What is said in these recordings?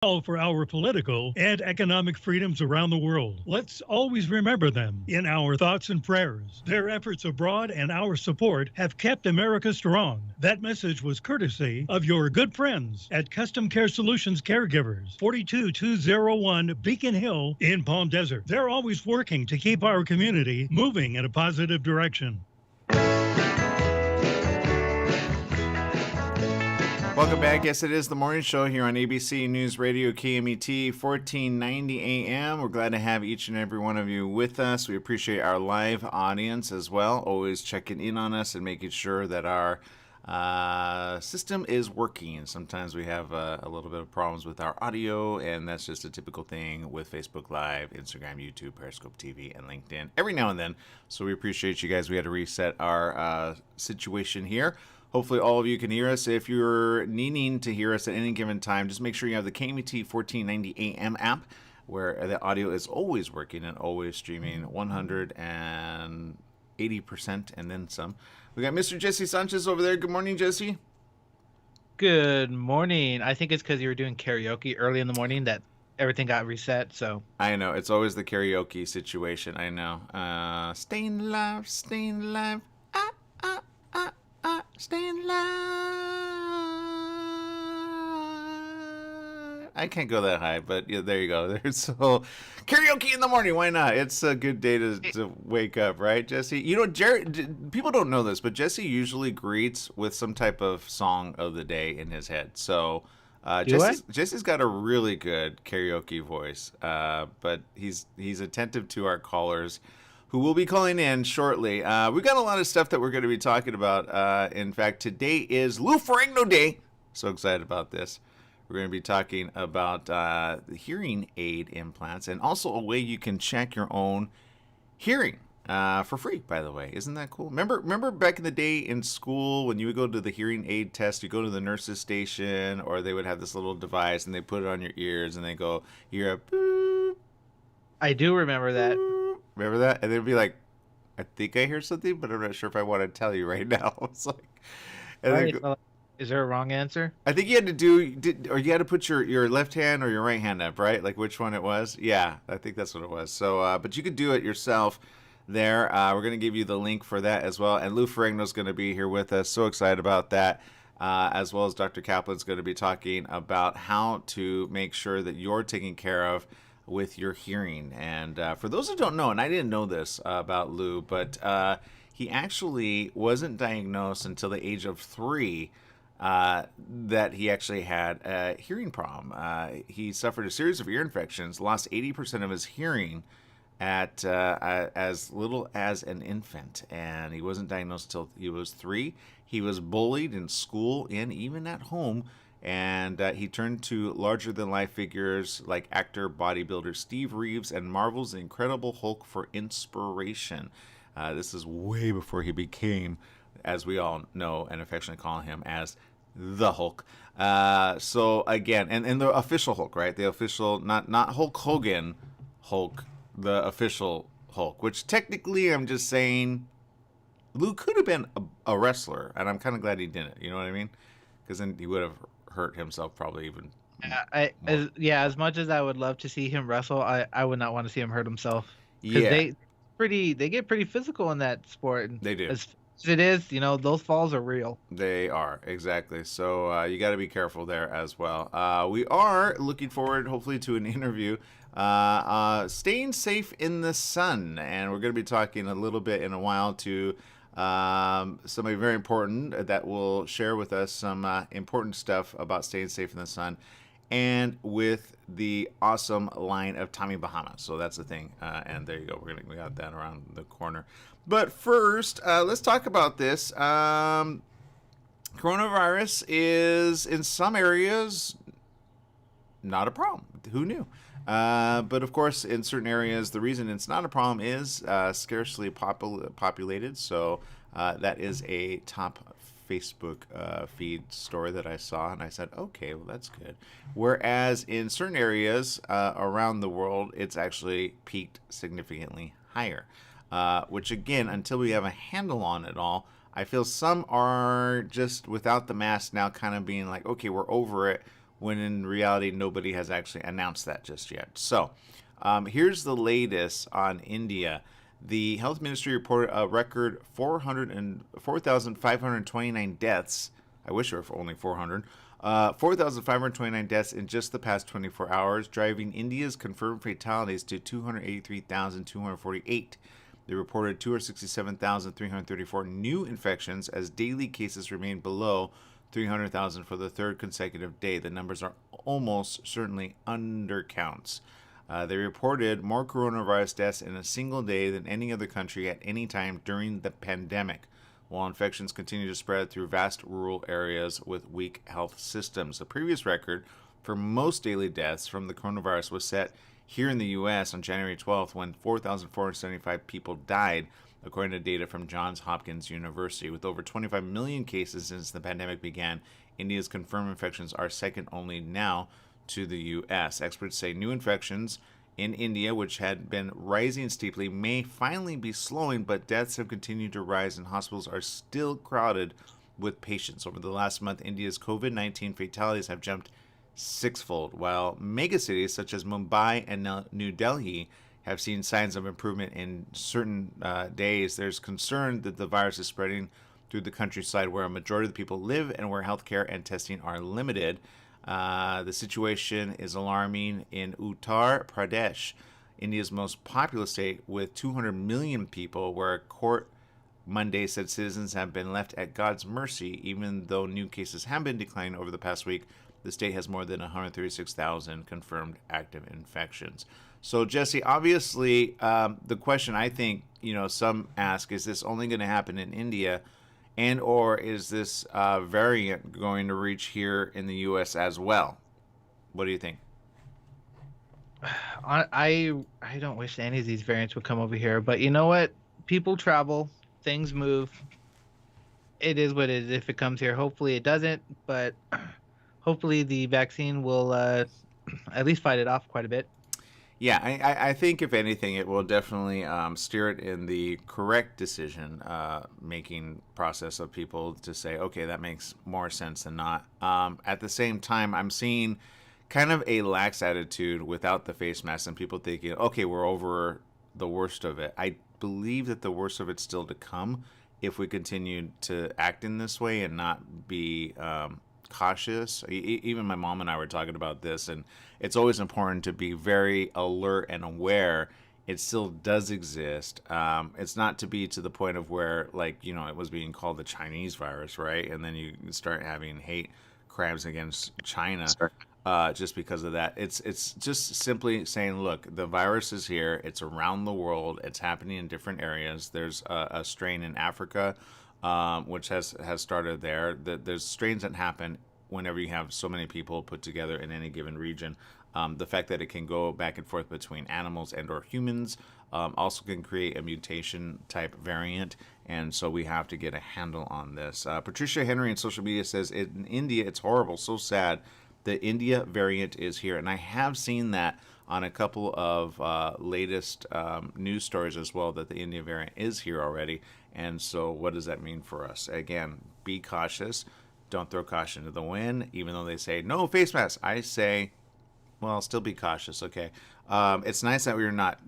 all for our political and economic freedoms around the world. Let's always remember them in our thoughts and prayers. Their efforts abroad and our support have kept America strong. That message was courtesy of your good friends at Custom Care Solutions Caregivers, 42201 Beacon Hill in Palm Desert. They're always working to keep our community moving in a positive direction. Welcome back. Yes, it is the morning show here on ABC News Radio KMET 1490 AM. We're glad to have each and every one of you with us. We appreciate our live audience as well, always checking in on us and making sure that our system is working. Sometimes we have a little bit of problems with our audio, and that's just a typical thing with Facebook Live, Instagram, YouTube, Periscope TV, and LinkedIn every now and then. So we appreciate you guys. We had to reset our situation here. Hopefully all of you can hear us. If you're needing to hear us at any given time, just make sure you have the KMET 1490 AM app, where the audio is always working and always streaming 180% and then some. We got Mr. Jesse Sanchez over there. Good morning, Jesse. Good morning. I think it's because you were doing karaoke early in the morning that everything got reset. So I know. It's always the karaoke situation. I know. Staying alive, staying alive. Staying alive. I can't go that high, but yeah, there you go. There's so karaoke in the morning. Why not? It's a good day to wake up, right, Jesse? You know, Jared. People don't know this, but Jesse usually greets with some type of song of the day in his head. So Jesse's got a really good karaoke voice, but he's attentive to our callers, who will be calling in shortly. We got a lot of stuff that we're going to be talking about. In fact, today is Lou Ferrigno Day. So excited about this. We're going to be talking about the hearing aid implants and also a way you can check your own hearing for free, by the way. Isn't that cool? Remember back in the day in school when you would go to the hearing aid test, you go to the nurse's station, or they would have this little device and they put it on your ears and they go, you're a boop. I do remember that. Remember that? And they'd be like, I think I hear something, but I'm not sure if I want to tell you right now. It's like, and right. Is there a wrong answer? I think you had to you had to put your left hand or your right hand up, right? Like which one it was? Yeah, I think that's what it was. So, but you could do it yourself there. We're going to give you the link for that as well. And Lou Ferrigno's going to be here with us. So excited about that. As well as Dr. Kaplan's going to be talking about how to make sure that you're taken care of with your hearing. And for those who don't know, and I didn't know this about Lou, but he actually wasn't diagnosed until the age of 3 that he actually had a hearing problem. He suffered a series of ear infections, lost 80% of his hearing at as little as an infant, and he wasn't diagnosed until he was 3. He was bullied in school and even at home, and he turned to larger-than-life figures like actor, bodybuilder Steve Reeves and Marvel's Incredible Hulk for inspiration. This is way before he became, as we all know and affectionately call him, as the Hulk. So again, and the official Hulk, right? The official, not Hulk Hogan Hulk, the official Hulk, which technically I'm just saying Lou could have been a wrestler, and I'm kind of glad he didn't. You know what I mean? Because then he would have hurt himself probably even. As much as I would love to see him wrestle, I would not want to see him hurt himself. Yeah, They get pretty physical in that sport. They do. As it is, those falls are real. They are, exactly. So you got to be careful there as well. We are looking forward, hopefully, to an interview. Staying safe in the sun, and we're going to be talking a little bit in a while to somebody very important that will share with us some important stuff about staying safe in the sun, and with the awesome line of Tommy Bahama. So that's the thing. And there you go. We got that around the corner. But first, let's talk about this. Coronavirus is in some areas not a problem. Who knew? But of course, in certain areas, the reason it's not a problem is scarcely populated. So that is a top Facebook feed story that I saw, and I said, okay, well, that's good. Whereas in certain areas around the world, it's actually peaked significantly higher, which again, until we have a handle on it all, I feel some are just without the mask now kind of being like, okay, we're over it. when in reality, nobody has actually announced that just yet. So here's the latest on India. The health ministry reported a record 4,529 deaths. I wish there were only 400. 4,529 deaths in just the past 24 hours, driving India's confirmed fatalities to 283,248. They reported 267,334 new infections as daily cases remain below 300,000 for the third consecutive day. The numbers are almost certainly undercounts. They reported more coronavirus deaths in a single day than any other country at any time during the pandemic, while infections continue to spread through vast rural areas with weak health systems. The previous record for most daily deaths from the coronavirus was set here in the U.S. on January 12th, when 4,475 people died, according to data from Johns Hopkins University. With over 25 million cases since the pandemic began, India's confirmed infections are second only now to the U.S. Experts say new infections in India, which had been rising steeply, may finally be slowing, but deaths have continued to rise and hospitals are still crowded with patients. Over the last month, India's COVID-19 fatalities have jumped sixfold, while megacities such as Mumbai and New Delhi have seen signs of improvement in certain days. There's concern that the virus is spreading through the countryside where a majority of the people live and where healthcare and testing are limited. The situation is alarming in Uttar Pradesh, India's most populous state with 200 million people, where a court Monday said citizens have been left at God's mercy. Even though new cases have been declining over the past week, the state has more than 136,000 confirmed active infections. So, Jesse, obviously, the question I think, some ask, is this only going to happen in India? And or is this variant going to reach here in the U.S. as well? What do you think? I don't wish any of these variants would come over here, but you know what? People travel, things move. It is what it is. If it comes here, hopefully it doesn't, but hopefully the vaccine will at least fight it off quite a bit. Yeah, I think if anything, it will definitely steer it in the correct decision making process of people to say, okay, that makes more sense than not. At the same time, I'm seeing kind of a lax attitude without the face mask and people thinking, okay, we're over the worst of it. I believe that the worst of it's still to come if we continue to act in this way and not be cautious. Even my mom and I were talking about this, and it's always important to be very alert and aware it still does exist. It's not to be to the point of where, it was being called the Chinese virus, right? And then you start having hate crimes against China just because of that. It's just simply saying, look, the virus is here. It's around the world. It's happening in different areas. There's a strain in Africa, which has started there. There's strains that happen whenever you have so many people put together in any given region. The fact that it can go back and forth between animals and or humans also can create a mutation type variant, and so we have to get a handle on this. Patricia Henry on social media says, in India, it's horrible, so sad. The India variant is here, and I have seen that on a couple of latest news stories as well, that the India variant is here already. And so what does that mean for us? Again, be cautious. Don't throw caution to the wind. Even though they say no face mask, I say, well, still be cautious, okay? It's nice that we're not,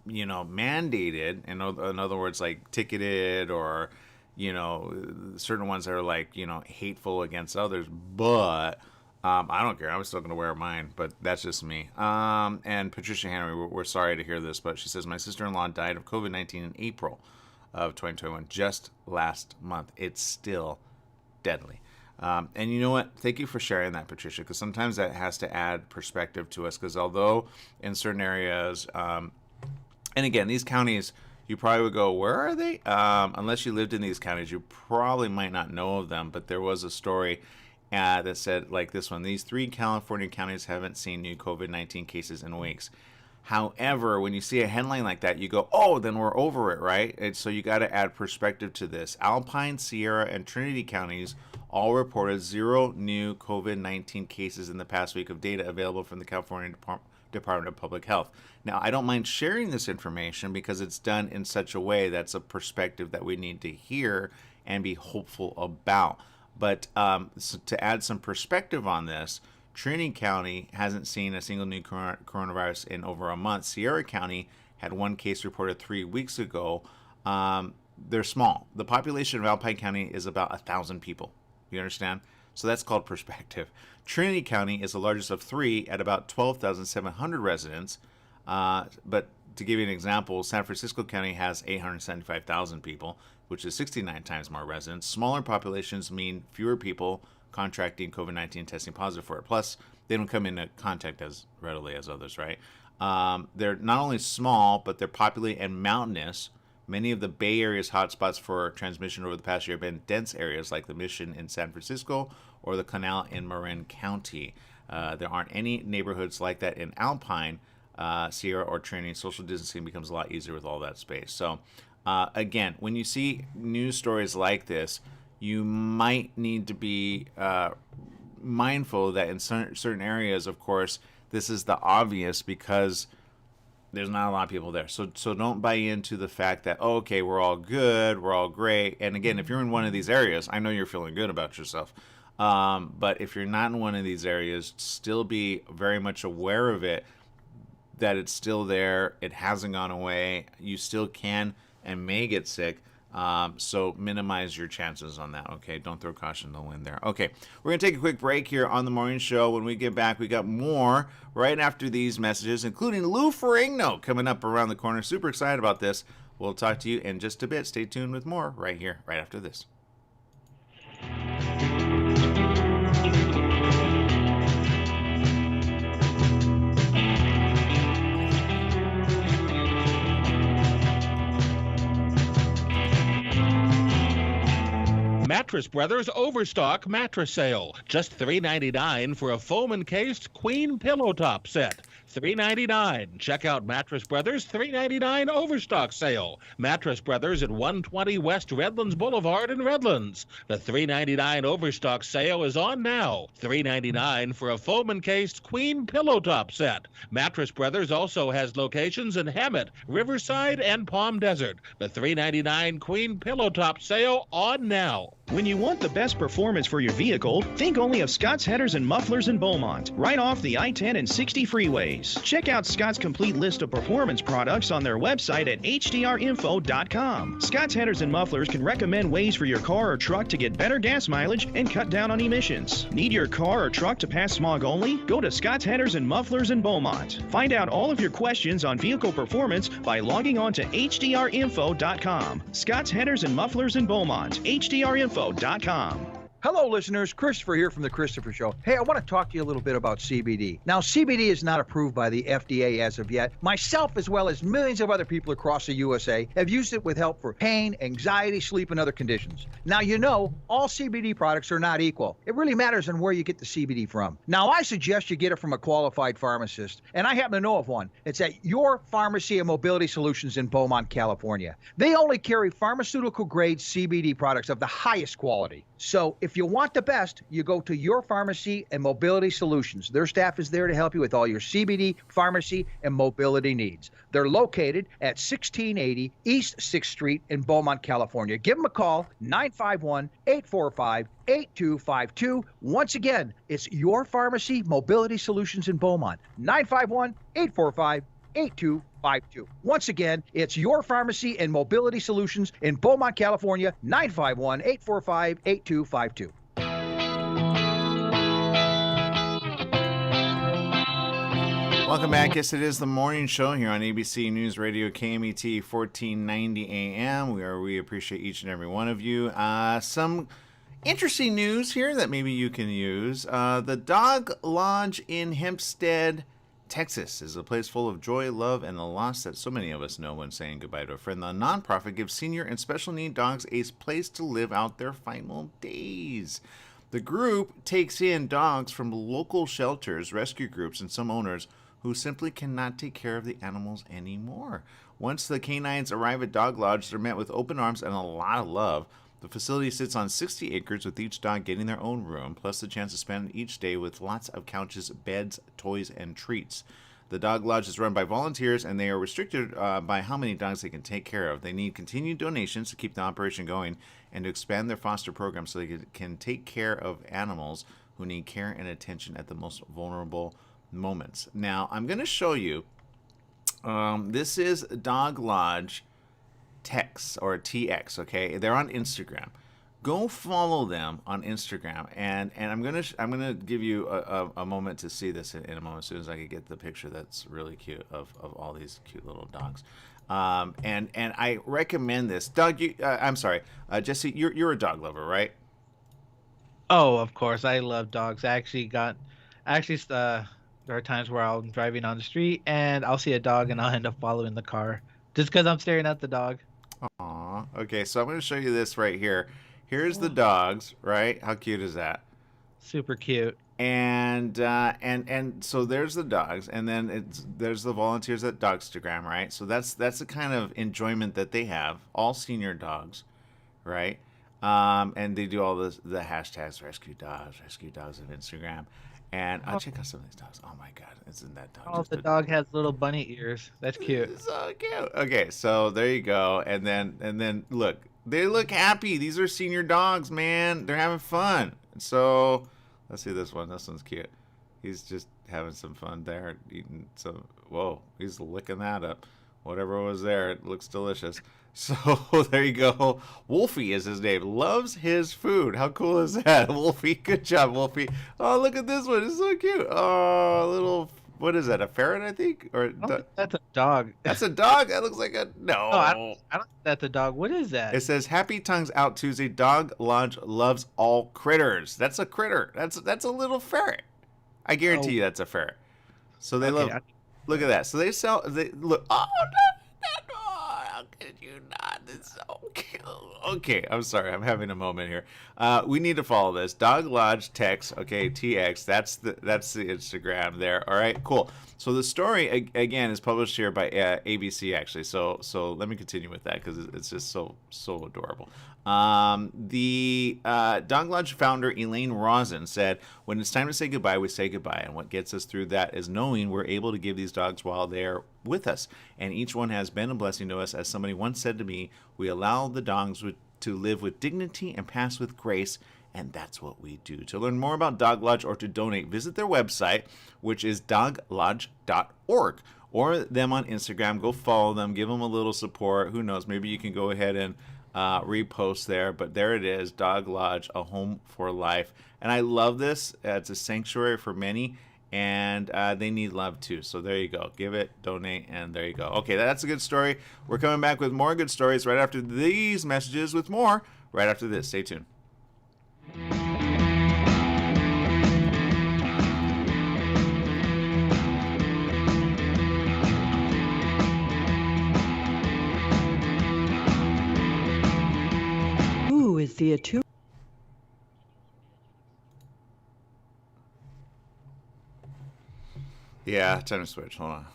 mandated. In other words, like ticketed or, certain ones that are hateful against others. But I don't care. I'm still going to wear mine, but that's just me. And Patricia Henry, we're sorry to hear this, but she says, my sister-in-law died of COVID-19 in April of 2021, just last month. It's still deadly. And you know what? Thank you for sharing that, Patricia, because sometimes that has to add perspective to us, because although in certain areas, and again, these counties, you probably would go, where are they? Unless you lived in these counties, you probably might not know of them, but there was a story that said, like this one, these 3 California counties haven't seen new COVID-19 cases in weeks. However, when you see a headline like that, you go, oh, then we're over it, right? And so you got to add perspective to this. Alpine, Sierra, and Trinity counties all reported 0 new COVID-19 cases in the past week of data available from the California Department of Public Health. Now, I don't mind sharing this information because it's done in such a way that's a perspective that we need to hear and be hopeful about. But so to add some perspective on this, Trinity County hasn't seen a single new coronavirus in over a month. Sierra County had one case reported 3 weeks ago. They're small. The population of Alpine County is about 1,000 people. You understand? So that's called perspective. Trinity County is the largest of three at about 12,700 residents. But to give you an example, San Francisco County has 875,000 people, which is 69 times more residents. Smaller populations mean fewer people contracting COVID-19 testing positive for it. Plus, they don't come into contact as readily as others, right? They're not only small, but they're populated and mountainous. Many of the Bay Area's hotspots for transmission over the past year have been dense areas like the Mission in San Francisco or the Canal in Marin County. There aren't any neighborhoods like that in Alpine, Sierra, or Trinity. Social distancing becomes a lot easier with all that space. So, again, when you see news stories like this, you might need to be mindful that in certain areas, of course, this is the obvious because there's not a lot of people there. So don't buy into the fact that, oh, okay, we're all good, we're all great. And again, if you're in one of these areas, I know you're feeling good about yourself. But if you're not in one of these areas, still be very much aware of it, that it's still there. It hasn't gone away. You still can and may get sick. So minimize your chances on that, okay? Don't throw caution to the wind there. Okay, we're going to take a quick break here on the morning show. When we get back, we got more right after these messages, including Lou Ferrigno coming up around the corner. Super excited about this. We'll talk to you in just a bit. Stay tuned with more right here, right after this. Mattress Brothers Overstock Mattress Sale. Just $3.99 for a foam encased queen pillow top set. $3.99. Check out Mattress Brothers $3.99 Overstock Sale. Mattress Brothers at 120 West Redlands Boulevard in Redlands. The $3.99 Overstock Sale is on now. $3.99 for a foam encased queen pillow top set. Mattress Brothers also has locations in Hemet, Riverside, and Palm Desert. The $3.99 queen pillow top sale on now. When you want the best performance for your vehicle, think only of Scott's Headers and Mufflers in Beaumont, right off the I-10 and 60 freeways. Check out Scott's complete list of performance products on their website at hdrinfo.com. Scott's Headers and Mufflers can recommend ways for your car or truck to get better gas mileage and cut down on emissions. Need your car or truck to pass smog only? Go to Scott's Headers and Mufflers in Beaumont. Find out all of your questions on vehicle performance by logging on to hdrinfo.com. Scott's Headers and Mufflers in Beaumont, hdrinfo.com. Hello, listeners. Christopher here from The Christopher Show. Hey, I want to talk to you a little bit about CBD. Now, CBD is not approved by the FDA as of yet. Myself, as well as millions of other people across the USA, have used it with help for pain, anxiety, sleep, and other conditions. Now, you know, all CBD products are not equal. It really matters on where you get the CBD from. Now, I suggest you get it from a qualified pharmacist, and I happen to know of one. It's at Your Pharmacy and Mobility Solutions in Beaumont, California. They only carry pharmaceutical-grade CBD products of the highest quality. So if you want the best, you go to Your Pharmacy and Mobility Solutions. Their staff is there to help you with all your CBD, pharmacy, and mobility needs. They're located at 1680 East 6th Street in Beaumont, California. Give them a call, 951-845-8252. Once again, it's Your Pharmacy Mobility Solutions in Beaumont, 951-845-8252. Once again, it's Your Pharmacy and Mobility Solutions in Beaumont, California, 951-845-8252. Welcome back. Yes, it is the morning show here on ABC News Radio KMET 1490 AM. We appreciate each and every one of you. Some interesting news here that maybe you can use. The Dog Lodge in Hempstead, Texas is a place full of joy, love, and the loss that so many of us know when saying goodbye to a friend. The nonprofit gives senior and special need dogs a place to live out their final days. The group takes in dogs from local shelters, rescue groups, and some owners who simply cannot take care of the animals anymore. Once the canines arrive at Dog Lodge, they're met with open arms and a lot of love. The facility sits on 60 acres with each dog getting their own room, plus the chance to spend each day with lots of couches, beds, toys, and treats. The Dog Lodge is run by volunteers, and they are restricted by how many dogs they can take care of. They need continued donations to keep the operation going and to expand their foster program so they can take care of animals who need care and attention at the most vulnerable moments. Now, I'm going to show you. This is Dog Lodge Tex or TX. Okay, they're on Instagram. Go follow them on Instagram, and I'm gonna give you a moment to see this in a moment, as soon as I can get the picture that's really cute of all these cute little dogs. And I recommend this. Doug, I'm sorry, Jesse, you're a dog lover, right? Oh, of course, I love dogs. There are times where I'm driving on the street and I'll see a dog and I'll end up following the car just because I'm staring at the dog. Aw. Okay, so I'm gonna show you this right here. Here's the dogs, right? How cute is that? Super cute. And so there's the dogs, and then there's the volunteers at Dogstagram, right? So that's the kind of enjoyment that they have, all senior dogs, right? And they do all the hashtags, rescue dogs on Instagram, and I'll check out some of these dogs. Oh my God, isn't that dog? Oh, the dog has little bunny ears. That's cute. It's so cute. Okay, so there you go, and then look, they look happy. These are senior dogs, man. They're having fun. So let's see this one. This one's cute. He's just having some fun there, eating some. Whoa, he's licking that up. Whatever was there, it looks delicious. So there you go. Wolfie is his name. Loves his food. How cool is that, Wolfie? Good job, Wolfie. Oh, look at this one. It's so cute. Oh, little. What is that? A ferret, I think, or That's a dog. that's a dog. That looks like a no. No, I don't think that's a dog. What is that? It says Happy Tongues Out Tuesday. Dog Lodge loves all critters. That's a critter. That's a little ferret. I guarantee you that's a ferret. So they love. Look at that. So they sell. They look. Oh no! How could you not? It's so cute. Okay, I'm sorry. I'm having a moment here. We need to follow this. Dog Lodge Tex. Okay, TX. That's the Instagram there. All right, cool. So the story again is published here by ABC actually. So let me continue with that because it's just so adorable. The Dog Lodge founder Elaine Rosen said, "When it's time to say goodbye, we say goodbye, and what gets us through that is knowing we're able to give these dogs while they're with us, and each one has been a blessing to us. As somebody once said to me, we allow the dogs to live with dignity and pass with grace." And that's what we do. To learn more about Dog Lodge or to donate, visit their website, which is doglodge.org, or them on Instagram. Go follow them. Give them a little support. Who knows? Maybe you can go ahead and repost there. But there it is, Dog Lodge, a home for life. And I love this. It's a sanctuary for many, and they need love too. So there you go. Give it, donate, and there you go. Okay, that's a good story. We're coming back with more good stories right after these messages with more right after this. Stay tuned. Who is the attuned? Yeah, time to switch. Hold on.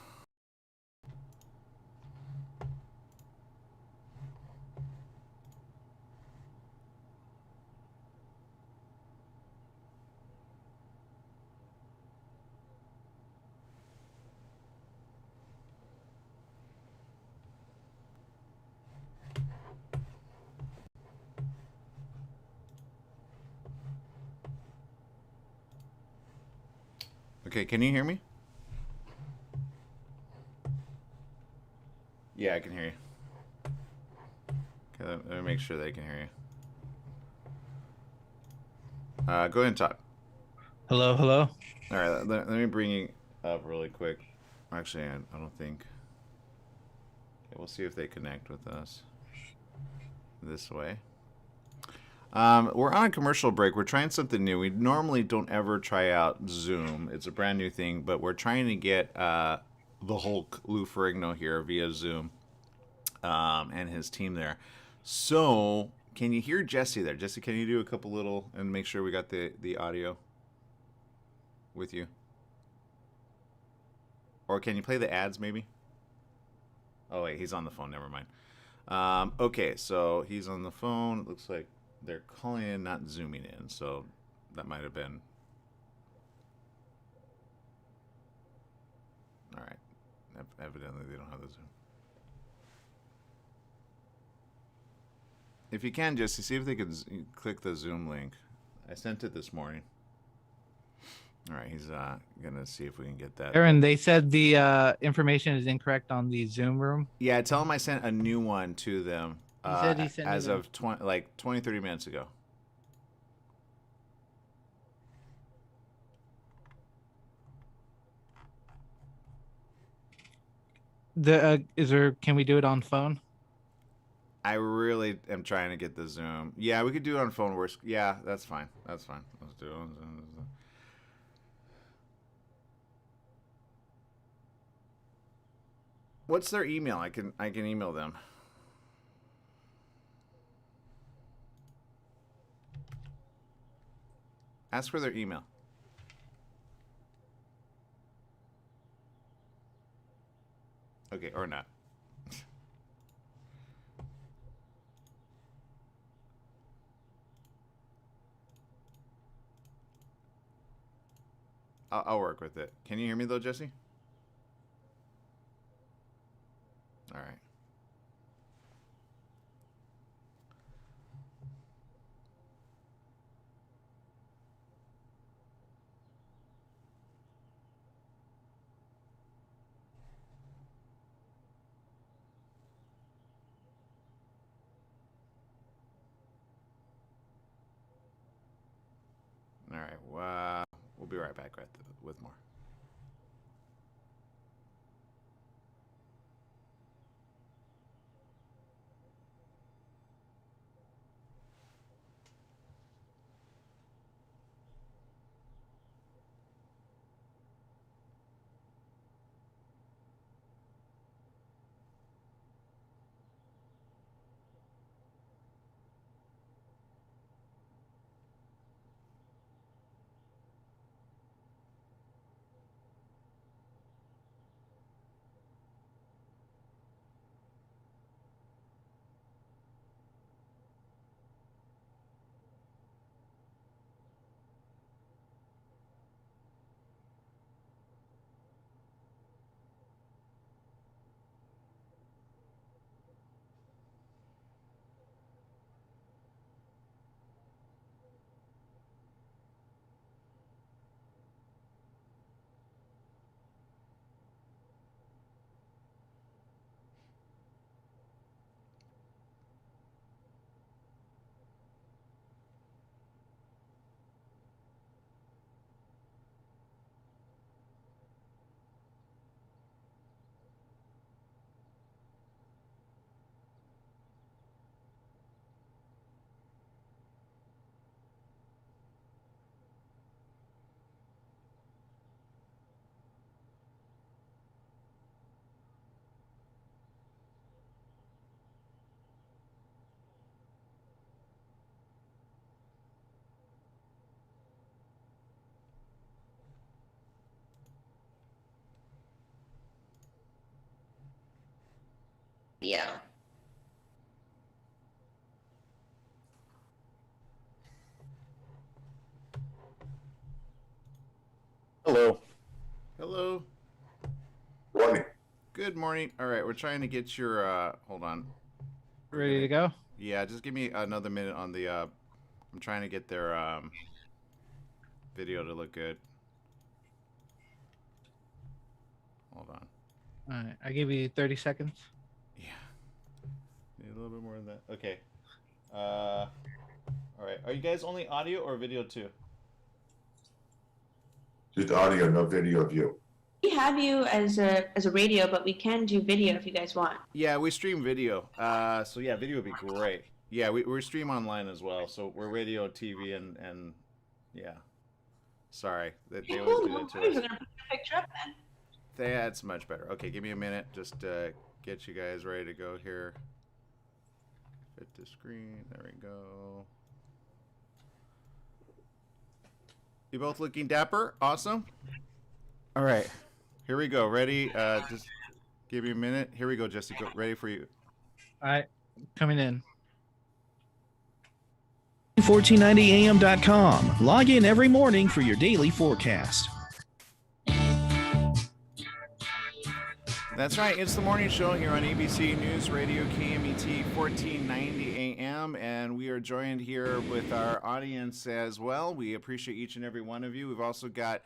Okay, can you hear me? Yeah, I can hear you. Okay, let me make sure they can hear you. Go ahead and talk. Hello, hello. All right, let me bring you up really quick. Actually, I don't think. Okay, we'll see if they connect with us this way. We're on a commercial break. We're trying something new. We normally don't ever try out Zoom. It's a brand new thing, but we're trying to get the Hulk, Lou Ferrigno, here via Zoom, and his team there. So, can you hear Jesse there? Jesse, can you do a couple little and make sure we got the audio with you? Or can you play the ads maybe? Oh wait, he's on the phone. Never mind. Okay, so he's on the phone. It looks like they're calling in, not zooming in. So that might have been. All right. Evidently, they don't have the Zoom. If you can, Jesse, see if they can click the Zoom link. I sent it this morning. All right, he's gonna see if we can get that. Aaron, they said the information is incorrect on the Zoom room. Yeah, tell him I sent a new one to them. He said he sent as it of 20, 30 minutes ago. Can we do it on phone? I really am trying to get the Zoom. Yeah, we could do it on phone. Yeah, that's fine. That's fine. Let's do it on Zoom. What's their email? I can email them. Ask for their email. Okay, or not. I'll work with it. Can you hear me though, Jesse? All right. All right. We'll be right back with more. Yeah. Hello. Hello. Morning. Good morning. All right, we're trying to get your hold on. Ready to go? Yeah, just give me another minute on the I'm trying to get their video to look good. Hold on. All right, I give you 30 seconds. Yeah. Need a little bit more than that. Okay. All right. Are you guys only audio or video too? Just audio, no video of you. We have you as a radio, but we can do video if you guys want. Yeah, we stream video. So yeah, video would be great. Yeah, we stream online as well. So we're radio, TV, and yeah. Sorry, they always do that to us. We're gonna put the picture up then. That's much better. Okay, give me a minute. Just get you guys ready to go here. Fit the screen. There we go. You both looking dapper? Awesome. All right, here we go. Ready? Just give me a minute. Here we go, Jesse. Go. Ready for you. All right, coming in. 1490am.com. Log in every morning for your daily forecast. That's right. It's the morning show here on ABC News Radio KMET 1490 AM, and we are joined here with our audience as well. We appreciate each and every one of you. We've also got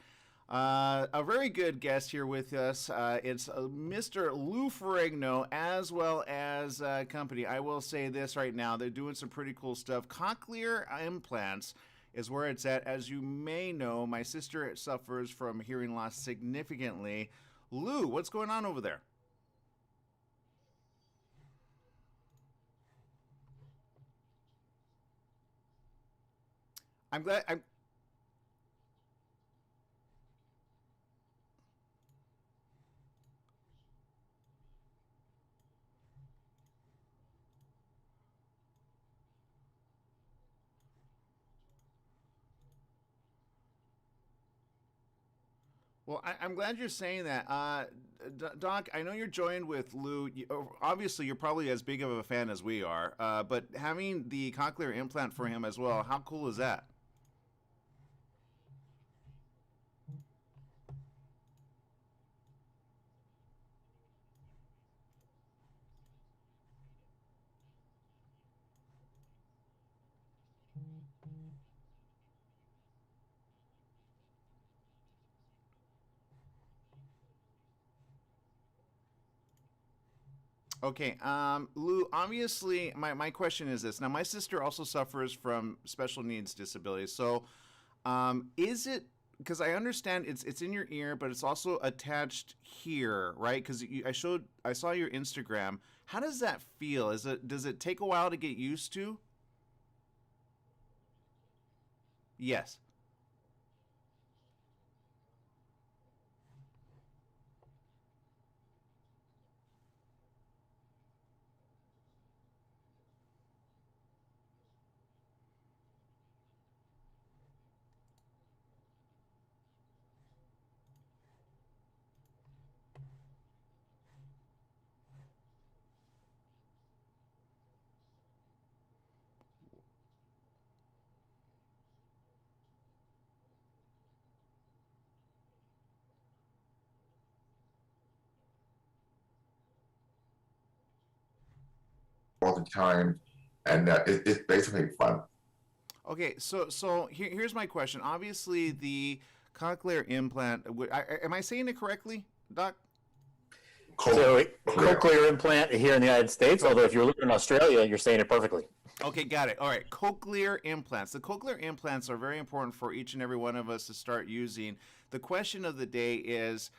a very good guest here with us. It's Mr. Lou Ferrigno, as well as company. I will say this right now. They're doing some pretty cool stuff. Cochlear implants is where it's at. As you may know, my sister suffers from hearing loss significantly. Lou, what's going on over there? I'm glad. Well, I'm glad you're saying that. Doc, I know you're joined with Lou. Obviously, you're probably as big of a fan as we are, but having the cochlear implant for him as well, how cool is that? Okay, Lou, obviously, my question is this. Now, my sister also suffers from special needs disabilities. So, is it, because I understand it's in your ear, but it's also attached here, right? Because I saw your Instagram. How does that feel? Does it take a while to get used to? Yes. All the time, and it's basically fun. Okay, so here's my question. Obviously, the cochlear implant. Am I saying it correctly, Doc? So cochlear implant here in the United States, although if you're living in Australia, you're saying it perfectly. Okay, got it. All right, cochlear implants. The cochlear implants are very important for each and every one of us to start using. The question of the day is,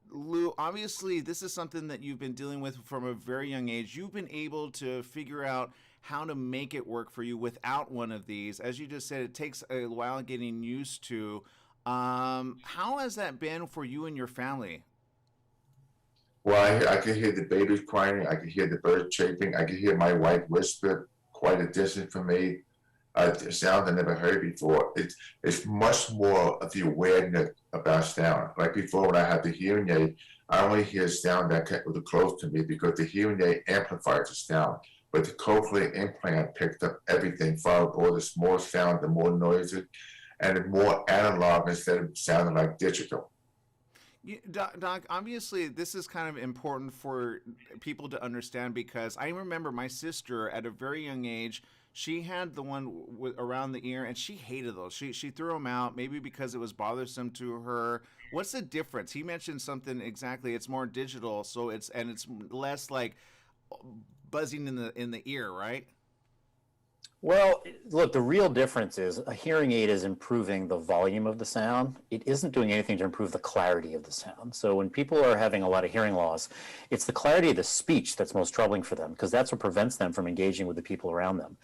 Lou, obviously this is something that you've been dealing with from a very young age. You've been able to figure out how to make it work for you without one of these. As you just said, it takes a while getting used to. How has that been for you and your family? Well, I can hear the babies crying. I can hear the birds chirping. I can hear my wife whisper quite a distance from me. A sound I never heard before. It's much more of the awareness about sound. Like before, when I had the hearing aid, I only hear sound that kept really close to me because the hearing aid amplifies the sound. But the cochlear implant picked up everything, followed all the small sound, the more noises, and the more analog instead of sounding like digital. Doc, obviously this is kind of important for people to understand because I remember my sister at a very young age, she had the one around the ear and she hated those. She threw them out, maybe because it was bothersome to her. What's the difference? He mentioned something exactly. It's more digital, so it's less like buzzing in the ear, right? Well, look, the real difference is a hearing aid is improving the volume of the sound. It isn't doing anything to improve the clarity of the sound. So when people are having a lot of hearing loss, it's the clarity of the speech that's most troubling for them because that's what prevents them from engaging with the people around them.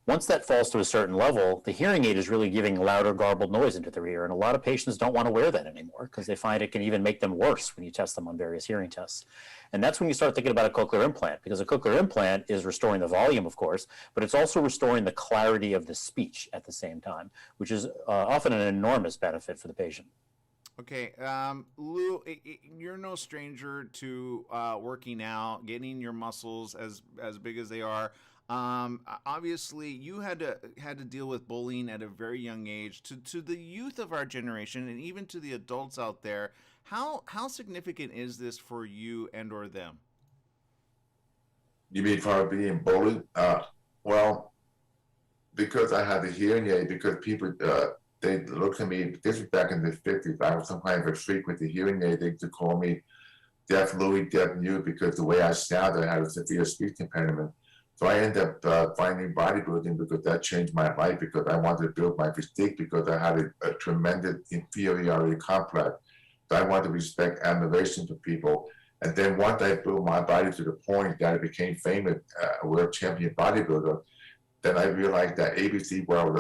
Once that falls to a certain level, the hearing aid is really giving louder, garbled noise into their ear. And a lot of patients don't want to wear that anymore because they find it can even make them worse when you test them on various hearing tests. And that's when you start thinking about a cochlear implant, because a cochlear implant is restoring the volume, of course, but it's also restoring the clarity of the speech at the same time, which is often an enormous benefit for the patient. Okay, Lou, you're no stranger to working out, getting your muscles as big as they are. Obviously, you had to deal with bullying at a very young age. To the youth of our generation, and even to the adults out there, How significant is this for you and or them? You mean for being bullied? Well, because I had a hearing aid, because people, they looked at me, this was back in the 50s, I was some kind of a freak with the hearing aid. They used to call me Deaf Louie, Deaf Mute, because the way I sounded, I had a severe speech impediment. So I ended up finding bodybuilding because that changed my life, because I wanted to build my physique, because I had a tremendous inferiority complex. So I wanted to respect admiration for people. And then once I built my body to the point that I became famous, world champion bodybuilder, then I realized that ABC World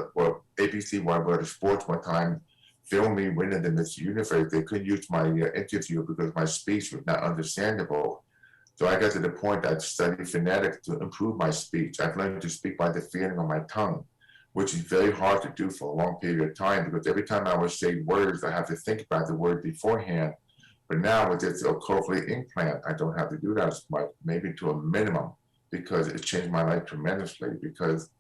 Sports one time filmed me winning the Miss Universe. They couldn't use my interview because my speech was not understandable. So I got to the point that I studied phonetics to improve my speech. I've learned to speak by the feeling of my tongue, which is very hard to do for a long period of time, because every time I would say words, I have to think about the word beforehand. But now with this cochlear implant, I don't have to do that as much, maybe to a minimum, because it changed my life tremendously. Because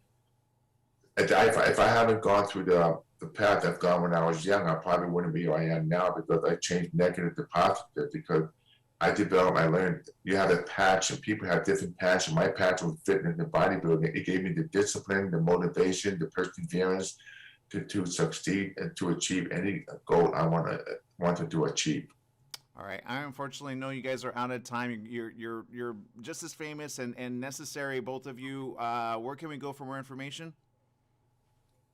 if I haven't gone through the path I've gone when I was young, I probably wouldn't be where I am now, because I changed negative to positive, because I learned you have a passion. People have different passion. My passion was fitness and bodybuilding. It gave me the discipline, the motivation, the perseverance to succeed and to achieve any goal I wanted to achieve. All right. I unfortunately know you guys are out of time. You're just as famous and necessary, both of you. Where can we go for more information?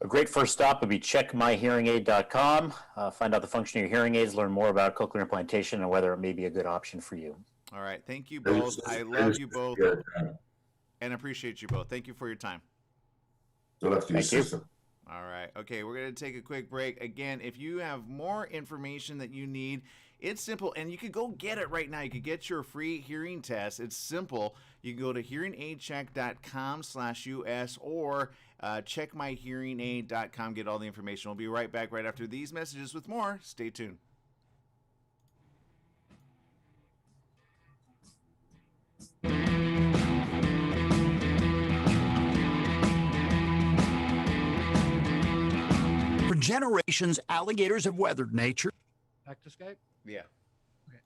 A great first stop would be checkmyhearingaid.com. Find out the function of your hearing aids, learn more about cochlear implantation and whether it may be a good option for you. All right. Thank you both. I love you both and appreciate you both. Thank you for your time. Good luck to you, sister. All right. Okay, we're going to take a quick break. Again, if you have more information that you need, it's simple, and you can go get it right now. You can get your free hearing test. It's simple. You can go to hearingaidcheck.com/US or checkmyhearingaid.com. Get all the information. We'll be right back right after these messages with more. Stay tuned. For generations, alligators have weathered nature. Back to Skype? Yeah. Okay.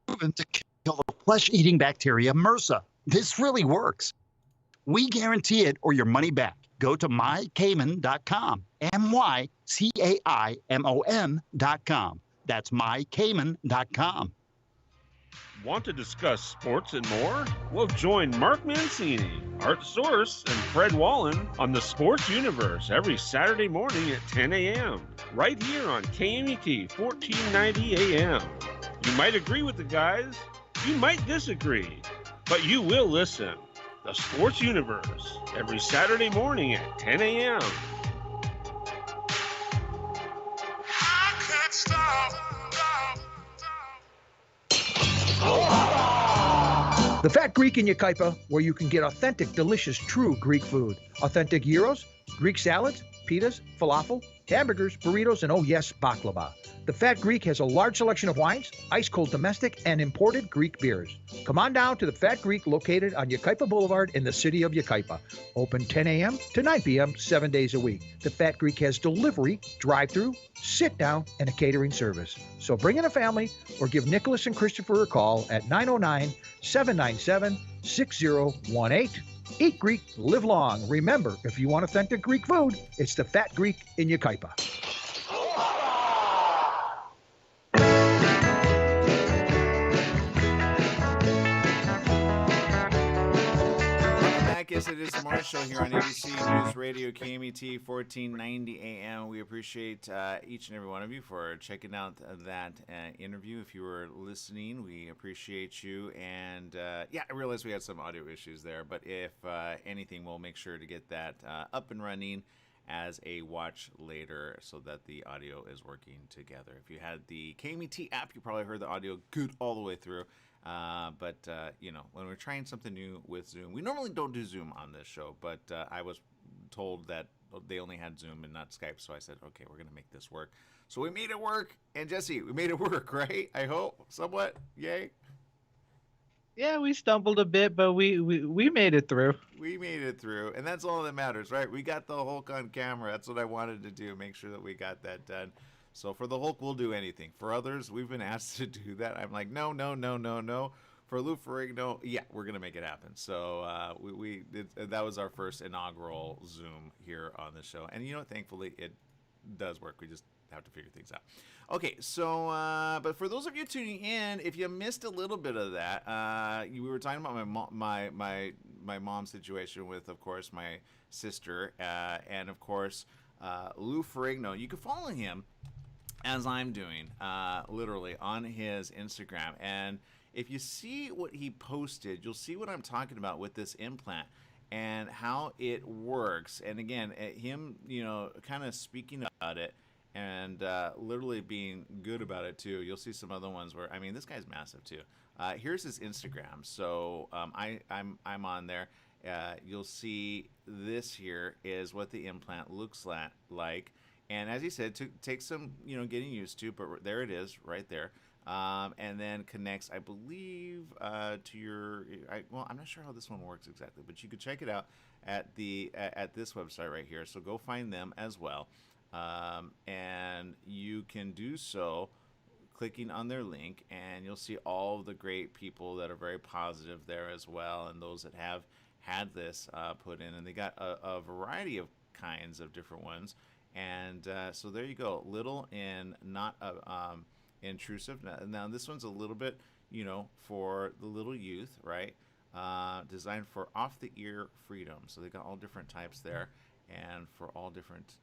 Proven to kill the flesh-eating bacteria MRSA. This really works. We guarantee it or your money back. Go to mycayman.com. MyCaimon.com. That's mycayman.com. Want to discuss sports and more? Well, join Mark Mancini, Art Source, and Fred Wallen on the Sports Universe every Saturday morning at 10 a.m. right here on KMET 1490 a.m. You might agree with the guys, you might disagree, but you will listen. The Sports Universe every Saturday morning at 10 a.m. I can't stop. The Fat Greek in Yucaipa, where you can get authentic, delicious, true Greek food. Authentic gyros, Greek salads, pitas, falafel, hamburgers, burritos, and oh yes, baklava. The Fat Greek has a large selection of wines, ice-cold domestic, and imported Greek beers. Come on down to the Fat Greek located on Yucaipa Boulevard in the city of Yucaipa. Open 10 a.m. to 9 p.m. 7 days a week. The Fat Greek has delivery, drive-through, sit-down, and a catering service. So bring in a family or give Nicholas and Christopher a call at 909-797-6018. Eat Greek, live long. Remember, if you want authentic Greek food, it's the Fat Greek in Yucaipa. back. Yes, it is the morning show here on ABC News Radio, KMET 1490 AM. We appreciate each and every one of you for checking out that interview. If you were listening, we appreciate you. And yeah, I realize we had some audio issues there, but if anything, we'll make sure to get that up and running as a watch later so that the audio is working together. If you had the KMET app, you probably heard the audio good all the way through. But you know, when we're trying something new with Zoom, we normally don't do Zoom on this show, but I was told that they only had Zoom and not Skype, so I said, okay, we're going to make this work. So we made it work, and Jesse, we made it work, right? I hope, somewhat. Yay. Yeah, we stumbled a bit, but we made it through. We made it through, and that's all that matters, right? We got the Hulk on camera. That's what I wanted to do, make sure that we got that done. So for the Hulk, we'll do anything. For others, we've been asked to do that. I'm like, no. For Lou Ferrigno, yeah, we're going to make it happen. So that was our first inaugural Zoom here on the show. And, you know, thankfully, it does work. We just have to figure things out. Okay, so, but for those of you tuning in, if you missed a little bit of that, we were talking about my mom's situation with, of course, my sister, and, of course, Lou Ferrigno. You can follow him, as I'm doing, literally on his Instagram. And if you see what he posted, you'll see what I'm talking about with this implant and how it works. And again, him, you know, kind of speaking about it and literally being good about it too. You'll see some other ones where, I mean, this guy's massive too. Here's his Instagram. So I'm on there. You'll see this here is what the implant looks like. And as he said, take some, you know, getting used to, but there it is right there. And then connects, I believe, to your, well, I'm not sure how this one works exactly, but you could check it out at this website right here. So go find them as well. And you can do so clicking on their link, and you'll see all of the great people that are very positive there as well, and those that have had this put in. And they got a variety of kinds of different ones. And so there you go, little and not intrusive. Now this one's a little bit, you know, for the little youth, right? Designed for off-the-ear freedom. So they got all different types there, and for all different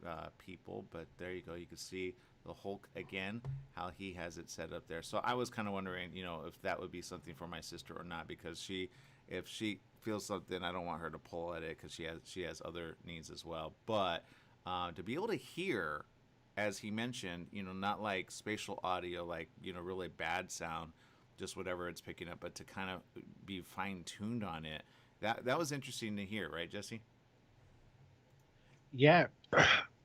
people. But there you go. You can see the Hulk again, how he has it set up there. So I was kind of wondering, you know, if that would be something for my sister or not, because if she feels something, I don't want her to pull at it because she has other needs as well. But to be able to hear, as he mentioned, you know, not like spatial audio, like, you know, really bad sound, just whatever it's picking up, but to kind of be fine-tuned on it, that was interesting to hear, right, Jesse? Yeah,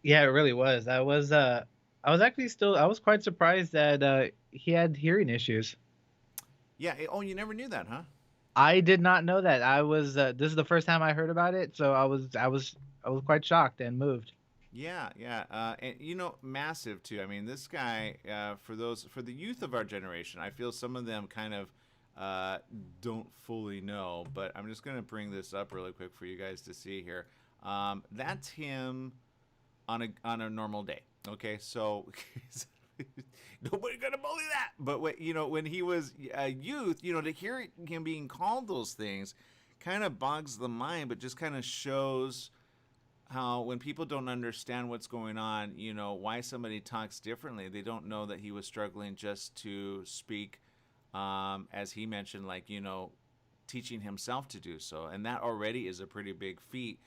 yeah, it really was. I was actually I was quite surprised that he had hearing issues. Yeah. Oh, you never knew that, huh? I did not know that. This is the first time I heard about it, so I was quite shocked and moved. Yeah, and you know, massive too. I mean, this guy, for the youth of our generation, I feel some of them kind of don't fully know. But I'm just gonna bring this up really quick for you guys to see here. That's him on a normal day. Okay, so nobody's gonna believe that. But when he was a youth, you know, to hear him being called those things, kind of bogs the mind, but just kind of shows how when people don't understand what's going on, you know, why somebody talks differently. They don't know that he was struggling just to speak, as he mentioned, like, you know, teaching himself to do so. And that already is a pretty big feat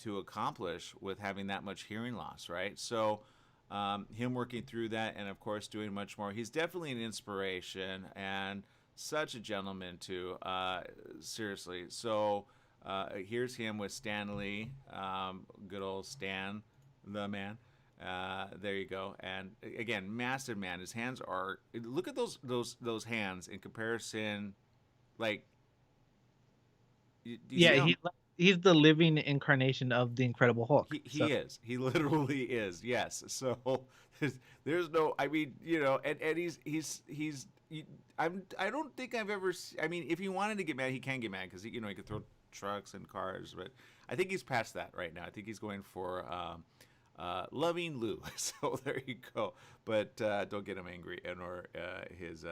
to accomplish with having that much hearing loss, right? So him working through that and, of course, doing much more. He's definitely an inspiration and such a gentleman, too, seriously. So here's him with Stanley, good old Stan, the man. There you go. And again, massive man. His hands are. Look at those hands in comparison. Like, Yeah, he's the living incarnation of the Incredible Hulk. He is. He literally is. Yes. So there's no. I mean, you know, and he's. I don't think I've ever. I mean, if he wanted to get mad, he can get mad because he could throw trucks and cars, but I think he's past that right now. I think he's going for loving Lou. So there you go. But don't get him angry, or his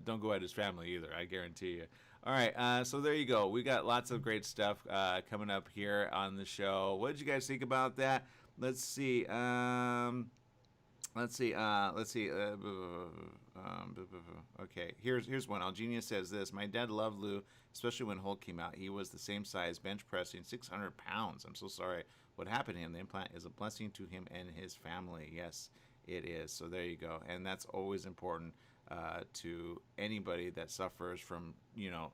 don't go at his family either. I guarantee you. All right, so there you go. We got lots of great stuff coming up here on the show. What did you guys think about that? Let's see. Let's see. Okay, here's one. Algenia says this. My dad loved Lou, especially when Hulk came out. He was the same size, bench pressing 600 pounds. I'm so sorry what happened to him. The implant is a blessing to him and his family. Yes, it is. So there you go. And that's always important to anybody that suffers from,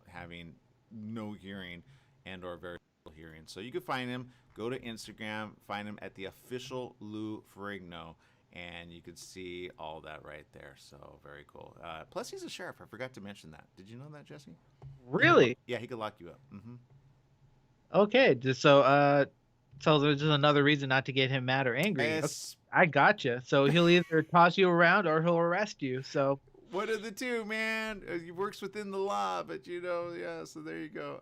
having no hearing and or very little hearing. So you can find him. Go to Instagram. Find him at the official Lou Ferrigno. And you could see all that right there. So very cool. Plus, he's a sheriff. I forgot to mention that. Did you know that, Jesse? Really? Yeah, he could lock you up. Okay, so there's just another reason not to get him mad or angry. Yes. Okay, I gotcha. So he'll either toss you around or he'll arrest you. So one of the two, man. He works within the law, but yeah. So there you go.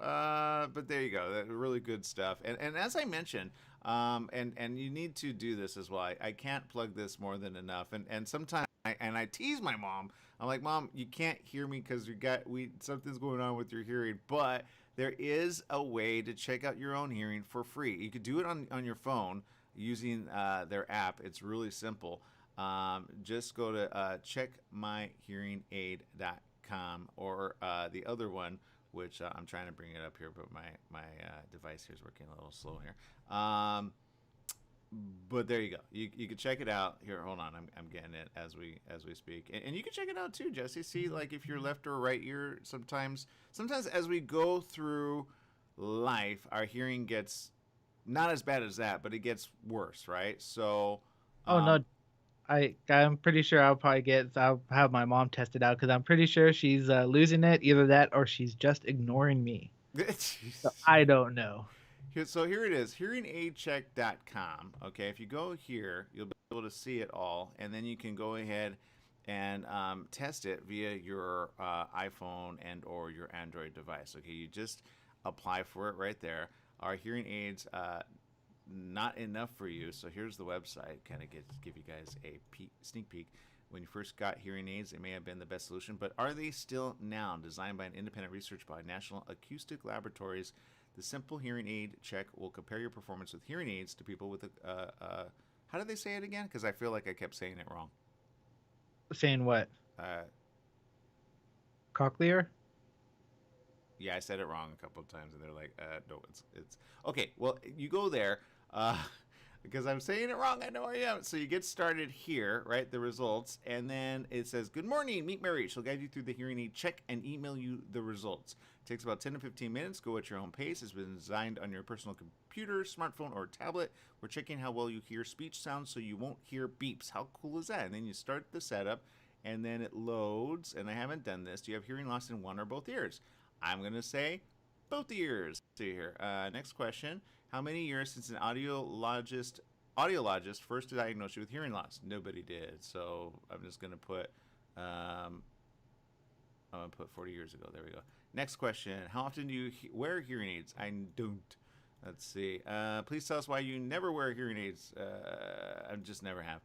But there you go. That really good stuff. And as I mentioned, and you need to do this as well. I can't plug this more than enough. And sometimes I tease my mom. I'm like, Mom, you can't hear me because something's going on with your hearing. But there is a way to check out your own hearing for free. You could do it on your phone using their app. It's really simple. Just go to checkmyhearingaid.com or the other one, which I'm trying to bring it up here, but my device here is working a little slow here. But there you go. You can check it out. Here, hold on. I'm getting it as we speak. And you can check it out too, Jesse. See, like if your left or right ear, sometimes as we go through life, our hearing gets not as bad as that, but it gets worse, right? So no, I'm pretty sure I'll have my mom test it out because I'm pretty sure she's losing it, either that or she's just ignoring me. So I don't know. So here it is, hearingaidcheck.com. Okay, if you go here, you'll be able to see it all, and then you can go ahead and test it via your iPhone and or your Android device. Okay, you just apply for it right there. Our hearing aids, not enough for you. So here's the website. Kind of give you guys a sneak peek. When you first got hearing aids, it may have been the best solution, but are they still now? Designed by an independent research by National Acoustic Laboratories, the simple hearing aid check will compare your performance with hearing aids to people with how did they say it again? Because I feel like I kept saying it wrong. Saying what? Cochlear? Yeah, I said it wrong a couple of times, and they're like, no, it's okay. Well, you go there because I'm saying it wrong. I know I am. So you get started here, right? The results, and then it says, "Good morning, meet Mary. She'll guide you through the hearing aid check and email you the results. It takes about 10 to 15 minutes. Go at your own pace. It's been designed on your personal computer, smartphone, or tablet. We're checking how well you hear speech sounds, so you won't hear beeps. How cool is that? And then you start the setup, and then it loads. And I haven't done this. Do you have hearing loss in one or both ears? I'm going to say both ears. Let's see here. Next question. How many years since an audiologist first diagnosed you with hearing loss? Nobody did. So I'm just going to put, I'm going to put 40 years ago. There we go. Next question. How often do you wear hearing aids? I don't. Let's see. Please tell us why you never wear hearing aids. I just never have.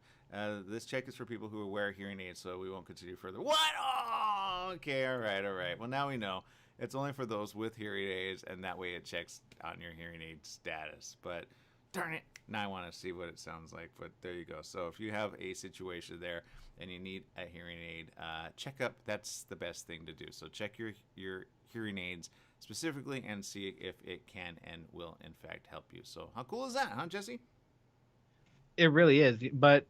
This check is for people who wear hearing aids, so we won't continue further. What? Oh, okay. All right. Well, now we know. It's only for those with hearing aids, and that way it checks on your hearing aid status. But darn it, now I want to see what it sounds like. But there you go. So if you have a situation there and you need a hearing aid checkup, that's the best thing to do. So check your hearing aids specifically and see if it can and will in fact help you. So how cool is that, huh, Jesse? It really is. But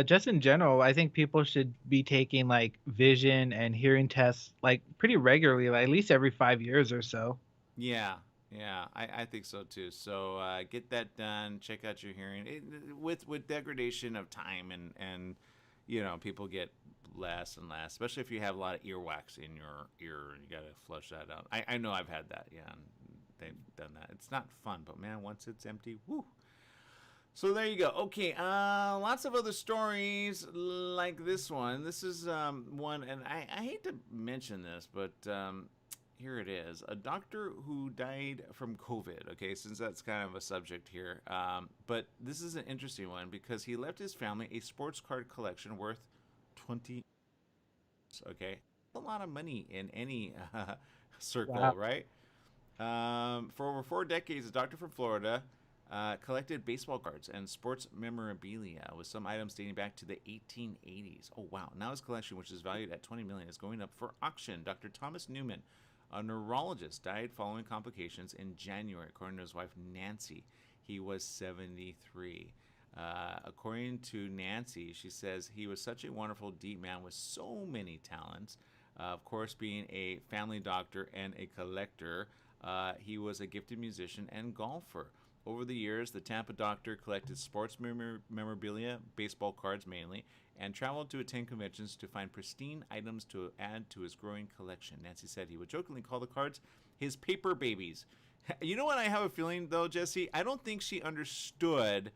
just in general, I think people should be taking like vision and hearing tests like pretty regularly, like at least every 5 years or so. Yeah, I think so too. So get that done. Check out your hearing. With degradation of time and people get less and less, especially if you have a lot of earwax in your ear and you got to flush that out. I know I've had that, yeah, and they've done that. It's not fun, but man, once it's empty, woo. So there you go. Okay, lots of other stories like this one. This is one, and I hate to mention this, but here it is. A doctor who died from COVID, okay, since that's kind of a subject here. But this is an interesting one because he left his family a sports card collection worth $20. Okay, a lot of money in any circle, Wow. right? For over 4 decades, a doctor from Florida collected baseball cards and sports memorabilia, with some items dating back to the 1880s. Oh wow! Now his collection, which is valued at $20 million, is going up for auction. Dr. Thomas Newman, a neurologist, died following complications in January, according to his wife Nancy. He was 73. According to Nancy, she says he was such a wonderful, deep man with so many talents. Of course, being a family doctor and a collector, he was a gifted musician and golfer. Over the years, the Tampa doctor collected sports memorabilia, baseball cards mainly, and traveled to attend conventions to find pristine items to add to his growing collection. Nancy said he would jokingly call the cards his paper babies. You know what I have a feeling, though, Jesse? I don't think she understood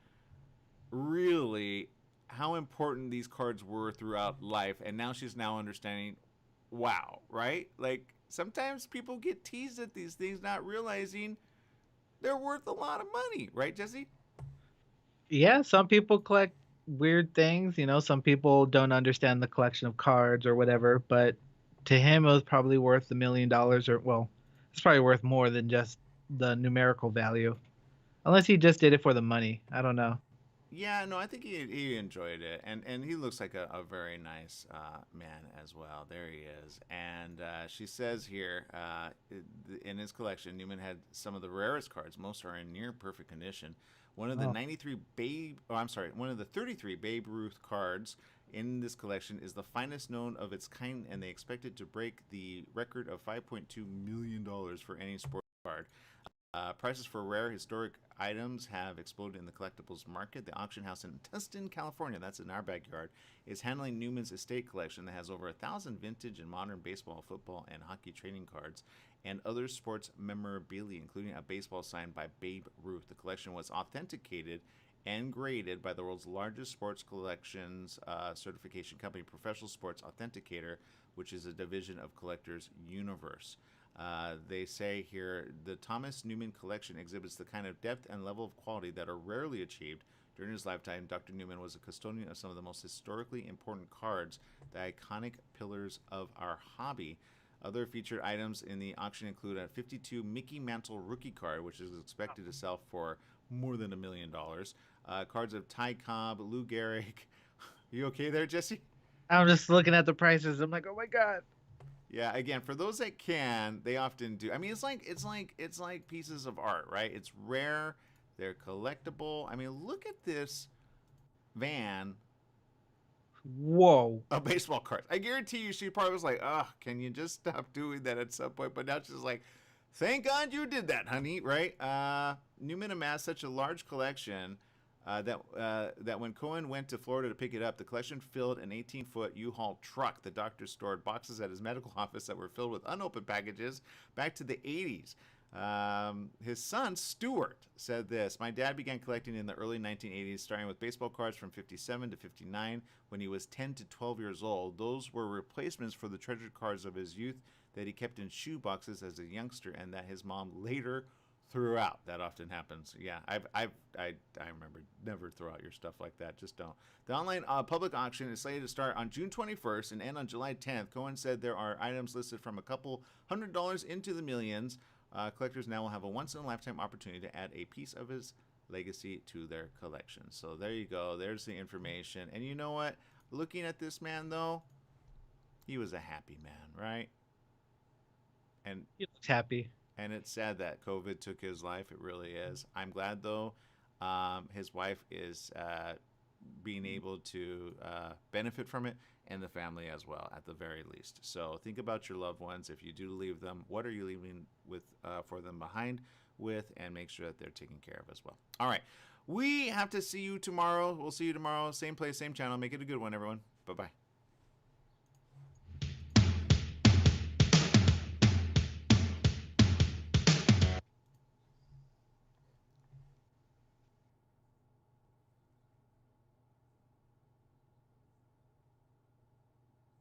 really how important these cards were throughout life, and now she's now understanding, wow, right? Like, sometimes people get teased at these things, not realizing they're worth a lot of money, right, Jesse? Yeah, some people collect weird things. Some people don't understand the collection of cards or whatever, but to him, it was probably worth $1 million, or, well, it's probably worth more than just the numerical value. Unless he just did it for the money. I don't know. Yeah, no, I think he enjoyed it, and he looks like a very nice man as well. There he is, and she says here, in his collection, Newman had some of the rarest cards. Most are in near perfect condition. One of the one of the 33 Babe Ruth cards in this collection is the finest known of its kind, and they expect it to break the record of $5.2 million for any sports card. Prices for rare historic items have exploded in the collectibles market. The auction house in Tustin, California, that's in our backyard, is handling Newman's estate collection that has over 1,000 vintage and modern baseball, football, and hockey trading cards and other sports memorabilia, including a baseball signed by Babe Ruth. The collection was authenticated and graded by the world's largest sports collections certification company, Professional Sports Authenticator, which is a division of Collectors Universe. They say here, the Thomas Newman collection exhibits the kind of depth and level of quality that are rarely achieved. During his lifetime, Dr. Newman was a custodian of some of the most historically important cards, the iconic pillars of our hobby. Other featured items in the auction include a 52 Mickey Mantle rookie card, which is expected to sell for more than $1 million. Cards of Ty Cobb, Lou Gehrig. You okay there, Jesse? I'm just looking at the prices. I'm like, oh my God. Yeah, again, for those that can, they often do. I mean, it's like pieces of art, right? It's rare, they're collectible. I mean, look at this van. Whoa. Of baseball cards. I guarantee you, she probably was like, "Oh, can you just stop doing that at some point?" But now she's like, "Thank God you did that, honey." Right? Newman amassed such a large collection that when Cohen went to Florida to pick it up, the collection filled an 18-foot U-Haul truck. The doctor stored boxes at his medical office that were filled with unopened packages back to the 80s. His son, Stuart, said this: "My dad began collecting in the early 1980s, starting with baseball cards from 57 to 59 when he was 10 to 12 years old. Those were replacements for the treasured cards of his youth that he kept in shoe boxes as a youngster and that his mom later threw out." That often happens. Yeah, I remember, never throw out your stuff like that. Just don't. The online public auction is slated to start on June 21st and end on July 10th. Cohen said there are items listed from a couple $100 into the millions. Collectors now will have a once-in-a-lifetime opportunity to add a piece of his legacy to their collection. So there you go. There's the information. And you know what? Looking at this man, though, he was a happy man, right? And He looks happy. And it's sad that COVID took his life. It really is. I'm glad, though, his wife is being able to benefit from it, and the family as well, at the very least. So think about your loved ones. If you do leave them, what are you leaving with for them behind with, and make sure that they're taken care of as well. All right. We have to see you tomorrow. We'll see you tomorrow. Same place, same channel. Make it a good one, everyone. Bye-bye.